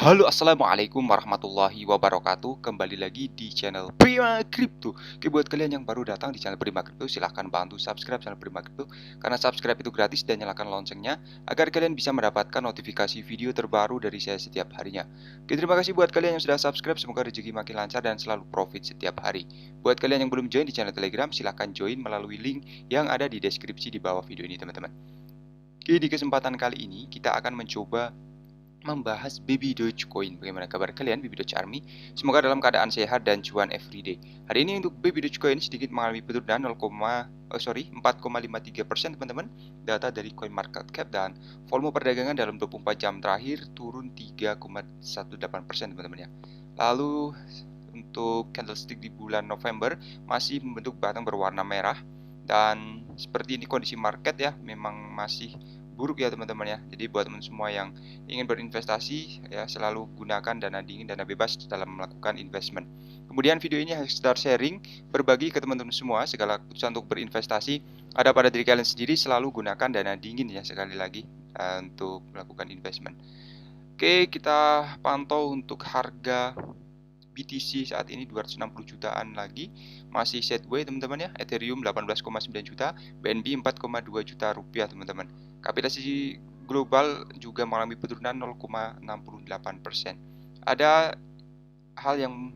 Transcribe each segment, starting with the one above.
Halo, assalamualaikum warahmatullahi wabarakatuh. Kembali lagi di channel Prima Crypto. Oke, buat kalian yang baru datang di channel Prima Crypto, silahkan bantu subscribe channel Prima Crypto, karena subscribe itu gratis, dan nyalakan loncengnya agar kalian bisa mendapatkan notifikasi video terbaru dari saya setiap harinya. Oke, terima kasih buat kalian yang sudah subscribe. Semoga rezeki makin lancar dan selalu profit setiap hari. Buat kalian yang belum join di channel Telegram, silahkan join melalui link yang ada di deskripsi di bawah video ini, teman-teman. Oke, di kesempatan kali ini kita akan mencoba membahas Baby Dogecoin. Bagaimana kabar kalian, Baby Doge Army? Semoga dalam keadaan sehat dan cuan everyday. Hari ini untuk Baby Dogecoin sedikit mengalami penurunan 4,53% teman-teman. Data dari CoinMarketCap, dan volume perdagangan dalam 24 jam terakhir turun 3,18% teman-teman ya. Lalu untuk candlestick di bulan November masih membentuk batang berwarna merah, dan seperti ini kondisi market ya, memang masih buruk ya teman-teman ya. Jadi buat teman semua yang ingin berinvestasi ya, selalu gunakan dana dingin, dana bebas dalam melakukan investment. Kemudian video ini hanya sekedar sharing, berbagi ke teman-teman semua. Segala keputusan untuk berinvestasi ada pada diri kalian sendiri. Selalu gunakan dana dingin ya, sekali lagi untuk melakukan investment. Oke, kita pantau untuk harga BTC saat ini 260 jutaan lagi, masih sideways teman-teman ya. Ethereum 18,9 juta, BNB 4,2 juta rupiah teman-teman. Kapitalisasi global juga mengalami penurunan 0,68%. Ada hal yang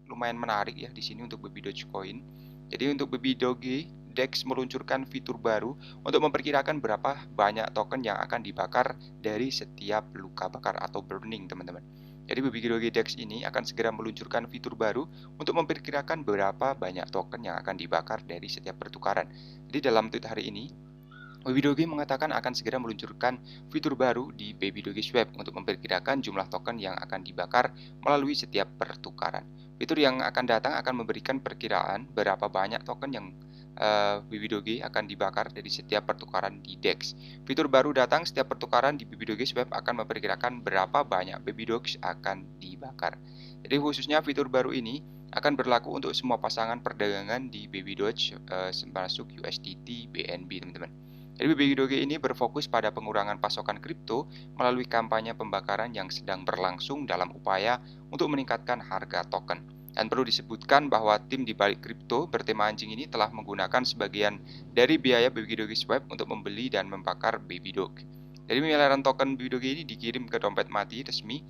lumayan menarik ya di sini untuk Baby Dogecoin. Jadi untuk Baby Doge, DEX meluncurkan fitur baru untuk memperkirakan berapa banyak token yang akan dibakar dari setiap luka bakar atau burning teman-teman. Jadi Baby Doge DEX ini akan segera meluncurkan fitur baru untuk memperkirakan berapa banyak token yang akan dibakar dari setiap pertukaran. Jadi dalam tweet hari ini, Baby Doge mengatakan akan segera meluncurkan fitur baru di Baby Doge Swap untuk memperkirakan jumlah token yang akan dibakar melalui setiap pertukaran. Fitur yang akan datang akan memberikan perkiraan berapa banyak token yang Baby Doge akan dibakar dari setiap pertukaran di DEX. Fitur baru datang setiap pertukaran di Baby Doge Swap akan memperkirakan berapa banyak Baby Doge akan dibakar. Jadi khususnya fitur baru ini akan berlaku untuk semua pasangan perdagangan di Baby Doge termasuk USDT, BNB teman-teman. Jadi Baby Doge ini berfokus pada pengurangan pasokan kripto melalui kampanye pembakaran yang sedang berlangsung dalam upaya untuk meningkatkan harga token. Dan perlu disebutkan bahwa tim di balik kripto bertema anjing ini telah menggunakan sebagian dari biaya Baby Doge Swap untuk membeli dan membakar Baby Doge. Jadi miliaran token Baby Doge ini dikirim ke dompet mati resmi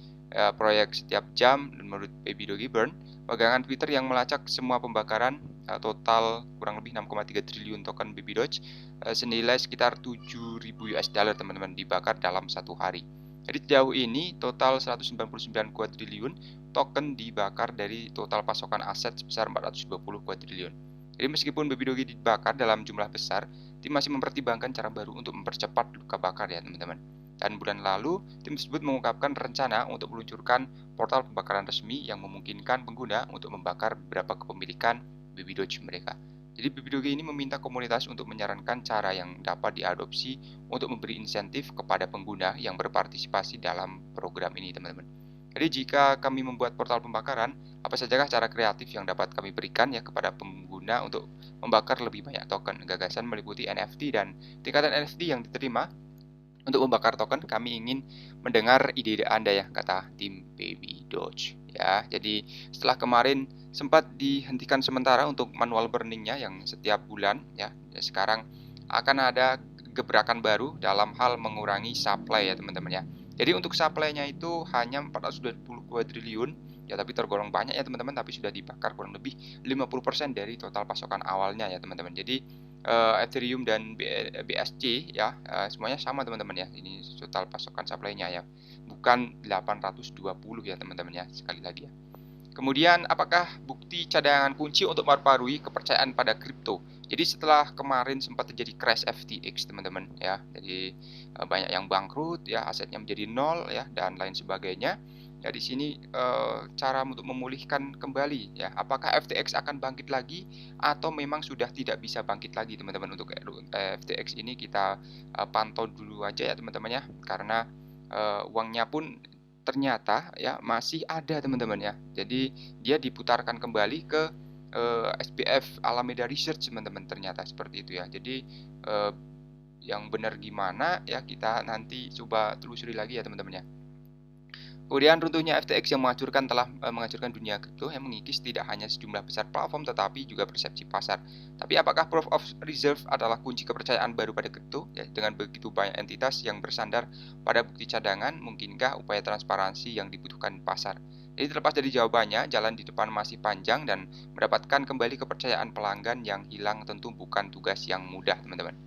proyek setiap jam, dan menurut Baby Doge Burn, pegangan Twitter yang melacak semua pembakaran total kurang lebih 6,3 triliun token Baby Doge senilai sekitar 7.000 US dollar teman-teman dibakar dalam satu hari. Jadi sejauh ini total 199 kuadriliun token dibakar dari total pasokan aset sebesar 420 kuadriliun. Jadi meskipun Baby Doge dibakar dalam jumlah besar, tim masih mempertimbangkan cara baru untuk mempercepat luka bakar ya teman-teman. Dan bulan lalu, tim tersebut mengungkapkan rencana untuk meluncurkan portal pembakaran resmi yang memungkinkan pengguna untuk membakar beberapa kepemilikan Baby Doge mereka. Jadi Baby Doge ini meminta komunitas untuk menyarankan cara yang dapat diadopsi untuk memberi insentif kepada pengguna yang berpartisipasi dalam program ini, teman-teman. Jadi jika kami membuat portal pembakaran, apa sajakah cara kreatif yang dapat kami berikan ya kepada pengguna untuk membakar lebih banyak token? Gagasan meliputi NFT dan tingkatan NFT yang diterima. Untuk membakar token, kami ingin mendengar ide-ide Anda ya, kata tim Baby Doge. Ya, jadi setelah kemarin sempat dihentikan sementara untuk manual burningnya yang setiap bulan ya, sekarang akan ada gebrakan baru dalam hal mengurangi supply ya teman-teman ya. Jadi untuk supply-nya itu hanya 420 kuadriliun ya, tapi tergolong banyak ya teman-teman, tapi sudah dibakar kurang lebih 50% dari total pasokan awalnya ya teman-teman. Jadi Ethereum dan BSC ya, semuanya sama teman-teman ya. Ini total pasokan supply-nya ya, bukan 820 ya teman-teman ya, sekali lagi ya. Kemudian, apakah bukti cadangan kunci untuk memperbarui kepercayaan pada kripto? Jadi setelah kemarin sempat terjadi crash FTX teman-teman ya, jadi banyak yang bangkrut ya, asetnya menjadi nol ya, dan lain sebagainya. Ya di sini cara untuk memulihkan kembali ya, apakah FTX akan bangkit lagi atau memang sudah tidak bisa bangkit lagi teman-teman. Untuk FTX ini kita pantau dulu aja ya teman-teman ya, karena uangnya pun ternyata ya masih ada teman-teman ya. Jadi dia diputarkan kembali ke SPF Alameda Research teman-teman, ternyata seperti itu ya. Jadi yang benar gimana ya, kita nanti coba telusuri lagi ya teman-teman ya. Kemudian runtuhnya FTX yang menghancurkan dunia kripto yang mengikis tidak hanya sejumlah besar platform tetapi juga persepsi pasar. Tapi apakah proof of reserve adalah kunci kepercayaan baru pada kripto? Ya, dengan begitu banyak entitas yang bersandar pada bukti cadangan, mungkinkah upaya transparansi yang dibutuhkan pasar? Jadi terlepas dari jawabannya, jalan di depan masih panjang dan mendapatkan kembali kepercayaan pelanggan yang hilang tentu bukan tugas yang mudah, teman-teman.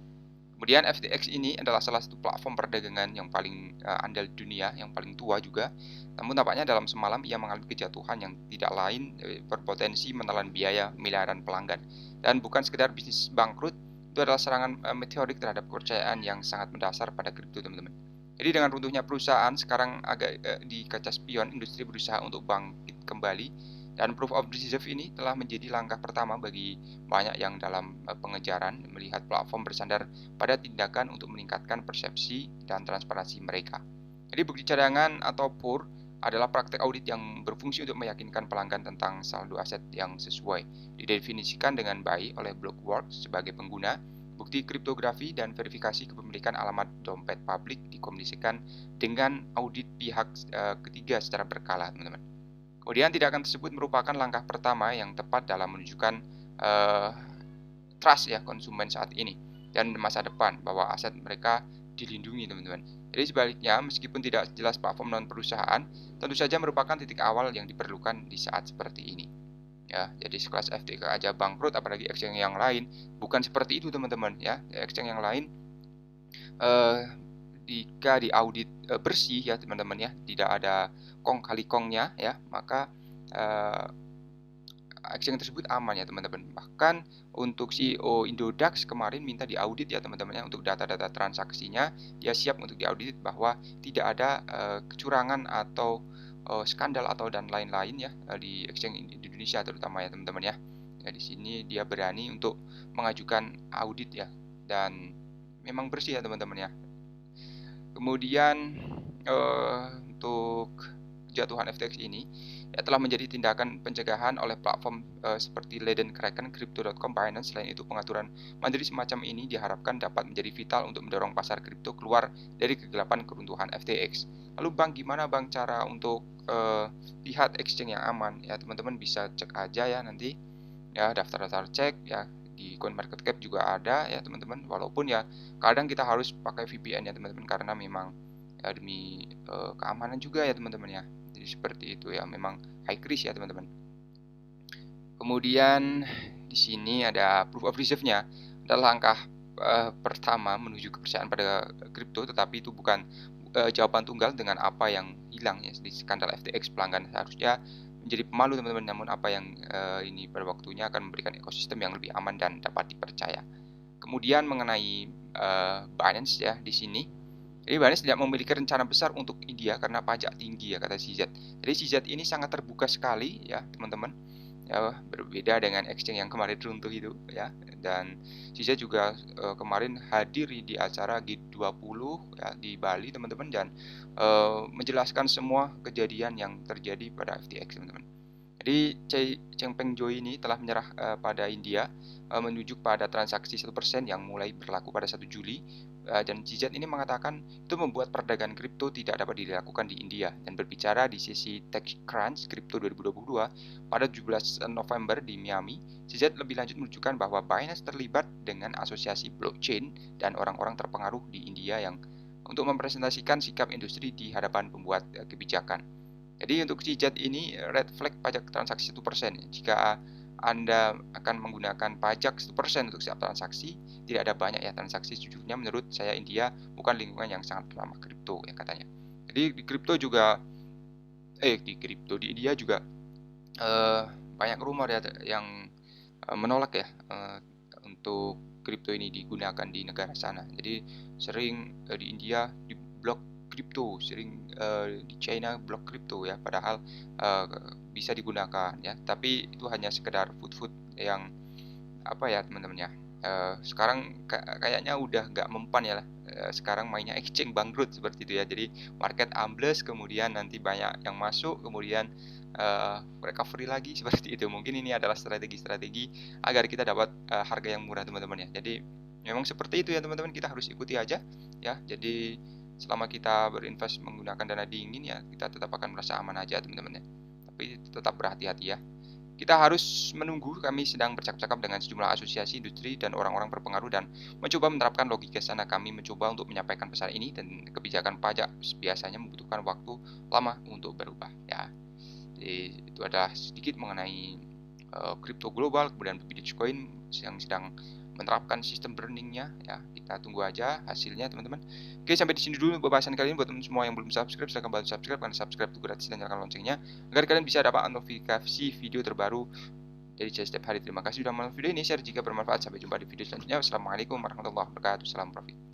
Kemudian FTX ini adalah salah satu platform perdagangan yang paling andal di dunia, yang paling tua juga. Namun tampaknya dalam semalam ia mengalami kejatuhan yang tidak lain berpotensi menelan biaya miliaran pelanggan. Dan bukan sekedar bisnis bangkrut, itu adalah serangan meteorik terhadap kepercayaan yang sangat mendasar pada kripto, teman-teman. Jadi dengan runtuhnya perusahaan, sekarang agak di kaca spion, industri berusaha untuk bangkit kembali. Dan proof of reserve ini telah menjadi langkah pertama bagi banyak yang dalam pengejaran melihat platform bersandar pada tindakan untuk meningkatkan persepsi dan transparansi mereka. Jadi bukti cadangan atau PUR adalah praktek audit yang berfungsi untuk meyakinkan pelanggan tentang saldo aset yang sesuai. Didefinisikan dengan baik oleh Blockworks sebagai pengguna, bukti kriptografi dan verifikasi kepemilikan alamat dompet publik dikomunikasikan dengan audit pihak ketiga secara berkala, teman-teman. Kemudian tindakan tersebut merupakan langkah pertama yang tepat dalam menunjukkan trust ya konsumen saat ini dan masa depan bahwa aset mereka dilindungi, teman-teman. Jadi sebaliknya, meskipun tidak jelas platform non perusahaan, tentu saja merupakan titik awal yang diperlukan di saat seperti ini. Ya, jadi sekelas FTX aja bangkrut, apalagi exchange yang lain. Bukan seperti itu, teman-teman. Ya, exchange yang lain jika diaudit bersih ya teman-teman ya, tidak ada kong kali kongnya ya, maka exchange tersebut aman ya teman-teman. Bahkan untuk CEO Indodax kemarin minta diaudit ya teman-teman ya, untuk data-data transaksinya dia siap untuk diaudit bahwa tidak ada kecurangan atau skandal atau dan lain-lain ya di exchange di Indonesia terutama ya teman-teman ya. Ya di sini dia berani untuk mengajukan audit ya, dan memang bersih ya teman-teman ya. Kemudian untuk jatuhan FTX ini ya telah menjadi tindakan pencegahan oleh platform seperti Leiden Kraken, Crypto.com, Binance. Selain itu, pengaturan mandiri semacam ini diharapkan dapat menjadi vital untuk mendorong pasar kripto keluar dari kegelapan keruntuhan FTX. Lalu Bang, gimana Bang cara untuk lihat exchange yang aman? Ya teman-teman bisa cek aja ya nanti ya, daftar-daftar cek ya, di CoinMarketCap juga ada ya teman-teman. Walaupun ya kadang kita harus pakai VPN ya teman-teman, karena memang ya demi keamanan juga ya teman-teman ya. Jadi seperti itu ya, memang high risk ya teman-teman. Kemudian di sini ada proof of reserve-nya, adalah langkah pertama menuju kepercayaan pada kripto, tetapi itu bukan jawaban tunggal dengan apa yang hilang ya di skandal FTX. Pelanggan seharusnya menjadi pemalu teman-teman, namun apa yang ini pada waktunya akan memberikan ekosistem yang lebih aman dan dapat dipercaya. Kemudian mengenai Binance ya di sini. Jadi Binance tidak memiliki rencana besar untuk India karena pajak tinggi ya, kata CZ. Jadi CZ ini sangat terbuka sekali ya teman-teman. Ya, berbeda dengan exchange yang kemarin runtuh itu ya. Dan CZ juga kemarin hadir di acara G20 ya, di Bali teman-teman, dan menjelaskan semua kejadian yang terjadi pada FTX teman-teman. Jadi Changpeng Joy ini telah menyerah pada India, menunjuk pada transaksi 1% yang mulai berlaku pada 1 Juli. Dan CZ ini mengatakan itu membuat perdagangan kripto tidak dapat dilakukan di India. Dan berbicara di sesi TechCrunch Crypto 2022 pada 17 November di Miami, CZ lebih lanjut menunjukkan bahwa Binance terlibat dengan asosiasi blockchain dan orang-orang terpengaruh di India yang untuk mempresentasikan sikap industri di hadapan pembuat kebijakan. Jadi untuk CZ ini red flag pajak transaksi 1%. Jika Anda akan menggunakan pajak 1% untuk setiap transaksi, tidak ada banyak ya transaksi. Sejujurnya menurut saya India bukan lingkungan yang sangat ramah kripto ya katanya. Jadi di kripto juga di India juga banyak rumor ya yang menolak ya untuk kripto ini digunakan di negara sana. Jadi sering di India diblok kripto, sering di China blok kripto ya, padahal bisa digunakan ya, tapi itu hanya sekedar food yang apa ya teman-teman ya. Sekarang kayaknya udah nggak mempan ya lah. Sekarang mainnya exchange bangkrut seperti itu ya, jadi market ambles, kemudian nanti banyak yang masuk, kemudian recovery lagi seperti itu. Mungkin ini adalah strategi-strategi agar kita dapat harga yang murah teman-teman ya. Jadi memang seperti itu ya teman-teman, kita harus ikuti aja ya. Jadi selama kita berinvest menggunakan dana dingin ya kita tetap akan merasa aman aja teman-teman ya. Tapi tetap berhati-hati ya. Kita harus menunggu, kami sedang bercakap-cakap dengan sejumlah asosiasi industri dan orang-orang berpengaruh dan mencoba menerapkan logika sana. Kami mencoba untuk menyampaikan pesan ini dan kebijakan pajak biasanya membutuhkan waktu lama untuk berubah ya. Jadi itu adalah sedikit mengenai kripto global, kemudian Bitcoin yang sedang menerapkan sistem burningnya ya. Kita tunggu aja hasilnya teman-teman. Oke, sampai di sini dulu pembahasan kali ini. Buat teman semua yang belum subscribe, silahkan bantu subscribe, karena subscribe itu gratis dan nyalakan loncengnya agar kalian bisa dapat notifikasi video terbaru dari saya setiap hari. Terima kasih sudah menonton video ini, share jika bermanfaat. Sampai jumpa di video selanjutnya. Wassalamualaikum warahmatullahi wabarakatuh. Salam profit.